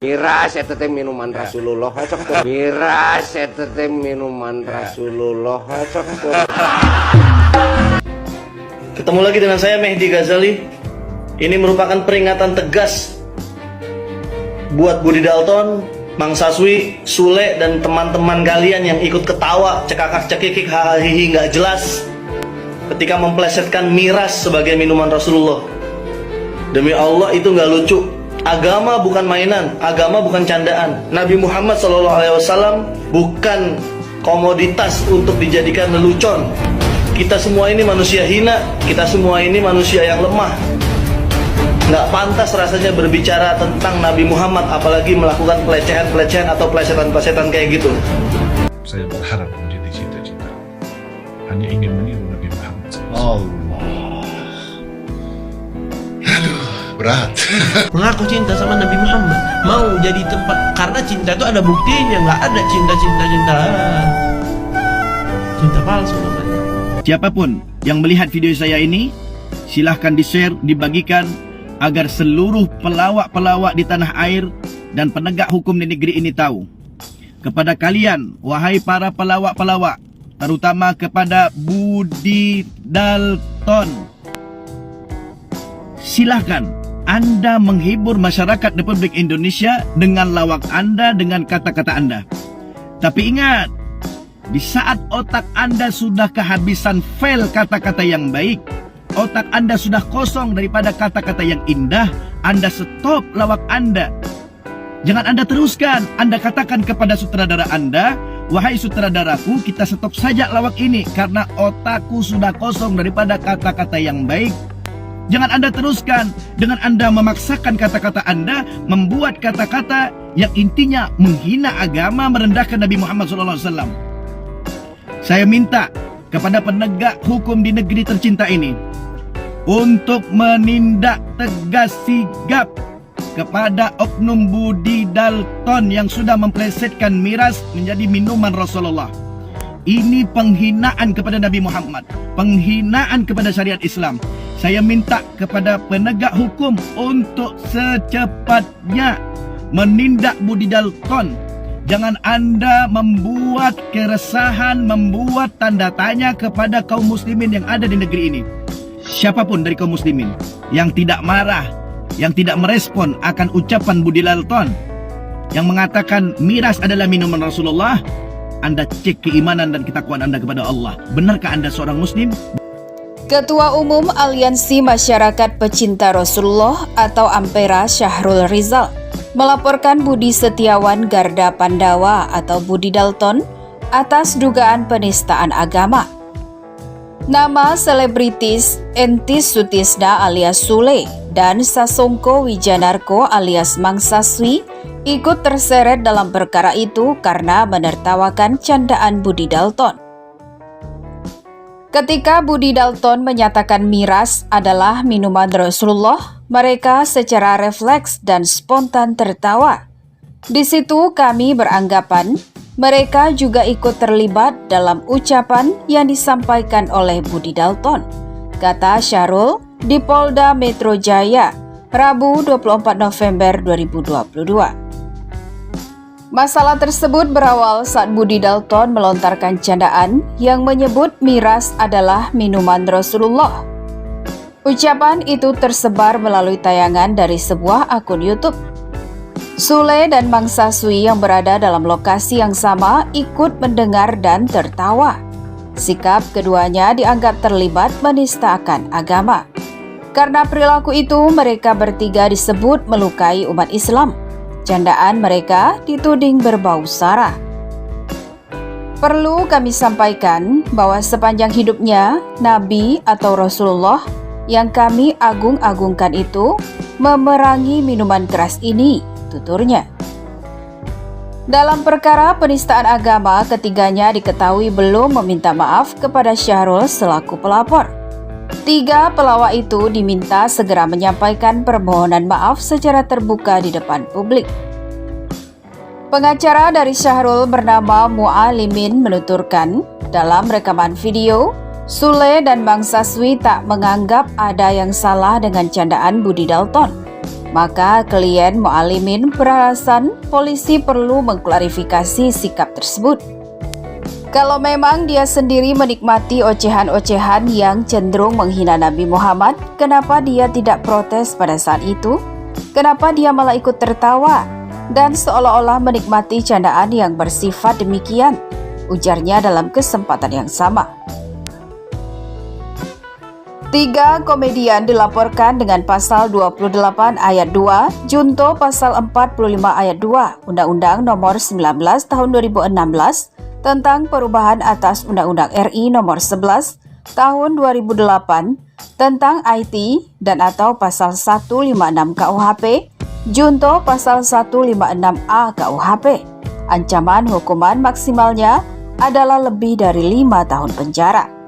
Miras eta teh minuman Rasulullah sok tuh. Miras eta teh minuman Rasulullah sok tuh. Ketemu lagi dengan saya Mehdi Ghazali. Ini merupakan peringatan tegas buat Budi Dalton, Mang Saswi, Sule dan teman-teman kalian yang ikut ketawa, cekakak cekikik, hahaha nggak jelas ketika memplesetkan miras sebagai minuman Rasulullah. Demi Allah itu nggak lucu. Agama bukan mainan, agama bukan candaan. Nabi Muhammad SAW bukan komoditas untuk dijadikan lelucon. Kita semua ini manusia hina, kita semua ini manusia yang lemah. Nggak pantas rasanya berbicara tentang Nabi Muhammad, apalagi melakukan pelecehan-pelecehan atau plesetan-plesetan kayak gitu. Saya berharap menjadi cita-cita, hanya ingin meniru Nabi Muhammad SAW. Allah, berat. Mengaku cinta sama Nabi Muhammad, mau jadi tempat, karena cinta itu ada buktinya, nggak ada cinta palsu namanya. Siapapun yang melihat video saya ini, silahkan di-share, dibagikan agar seluruh pelawak-pelawak di tanah air dan penegak hukum di negeri ini tahu. Kepada kalian, wahai para pelawak-pelawak, terutama kepada Budi Dalton, silahkan Anda menghibur masyarakat Republik Indonesia dengan lawak Anda, dengan kata-kata Anda. Tapi ingat, di saat otak Anda sudah kehabisan file kata-kata yang baik, otak Anda sudah kosong daripada kata-kata yang indah, Anda stop lawak Anda. Jangan Anda teruskan. Anda katakan kepada sutradara Anda, wahai sutradaraku, kita stop saja lawak ini karena otakku sudah kosong daripada kata-kata yang baik. Jangan Anda teruskan dengan Anda memaksakan kata-kata Anda, membuat kata-kata yang intinya menghina agama, merendahkan Nabi Muhammad SAW. Saya minta kepada penegak hukum di negeri tercinta ini untuk menindak tegas sigap kepada oknum Budi Dalton yang sudah memplesetkan miras menjadi minuman Rasulullah. Ini penghinaan kepada Nabi Muhammad, penghinaan kepada syariat Islam. Saya minta kepada penegak hukum untuk secepatnya menindak Budi Dalton. Jangan Anda membuat keresahan, membuat tanda tanya kepada kaum muslimin yang ada di negeri ini. Siapapun dari kaum muslimin yang tidak marah, yang tidak merespon akan ucapan Budi Dalton yang mengatakan miras adalah minuman Rasulullah, Anda cek keimanan dan ketakwaan Anda kepada Allah. Benarkah Anda seorang muslim? Ketua Umum Aliansi Masyarakat Pecinta Rasulullah atau Ampera, Syahrul Rizal, melaporkan Budi Setiawan Garda Pandawa atau Budi Dalton atas dugaan penistaan agama. Nama selebritis Entis Sutisna alias Sule dan Sasongko Wijanarko alias Mang Saswi ikut terseret dalam perkara itu karena menertawakan candaan Budi Dalton. Ketika Budi Dalton menyatakan miras adalah minuman Rasulullah, mereka secara refleks dan spontan tertawa. Di situ kami beranggapan mereka juga ikut terlibat dalam ucapan yang disampaikan oleh Budi Dalton, kata Syahrul di Polda Metro Jaya, Rabu 24 November 2022. Masalah tersebut berawal saat Budi Dalton melontarkan candaan yang menyebut miras adalah minuman Rasulullah. Ucapan itu tersebar melalui tayangan dari sebuah akun YouTube. Sule dan Mang Saswi yang berada dalam lokasi yang sama ikut mendengar dan tertawa. Sikap keduanya dianggap terlibat menistakan agama. Karena perilaku itu, mereka bertiga disebut melukai umat Islam. Candaan mereka dituding berbau sara. Perlu kami sampaikan bahwa sepanjang hidupnya, Nabi atau Rasulullah yang kami agung-agungkan itu memerangi minuman keras ini, tuturnya. Dalam perkara penistaan agama, ketiganya diketahui belum meminta maaf kepada Syahrul selaku pelapor. 3 pelawak itu diminta segera menyampaikan permohonan maaf secara terbuka di depan publik. Pengacara dari Syahrul bernama Mu'alimin menuturkan, dalam rekaman video, Sule dan Mang Saswi tak menganggap ada yang salah dengan candaan Budi Dalton. Maka klien Mualimin beralasan polisi perlu mengklarifikasi sikap tersebut. Kalau memang dia sendiri menikmati ocehan-ocehan yang cenderung menghina Nabi Muhammad, kenapa dia tidak protes pada saat itu? Kenapa dia malah ikut tertawa dan seolah-olah menikmati candaan yang bersifat demikian? Ujarnya dalam kesempatan yang sama. 3 komedian dilaporkan dengan pasal 28 ayat 2, junto pasal 45 ayat 2, Undang-Undang Nomor 19 Tahun 2016 tentang perubahan atas Undang-Undang RI Nomor 11 Tahun 2008 tentang IT dan atau pasal 156 KUHP, junto pasal 156A KUHP. Ancaman hukuman maksimalnya adalah lebih dari 5 tahun penjara.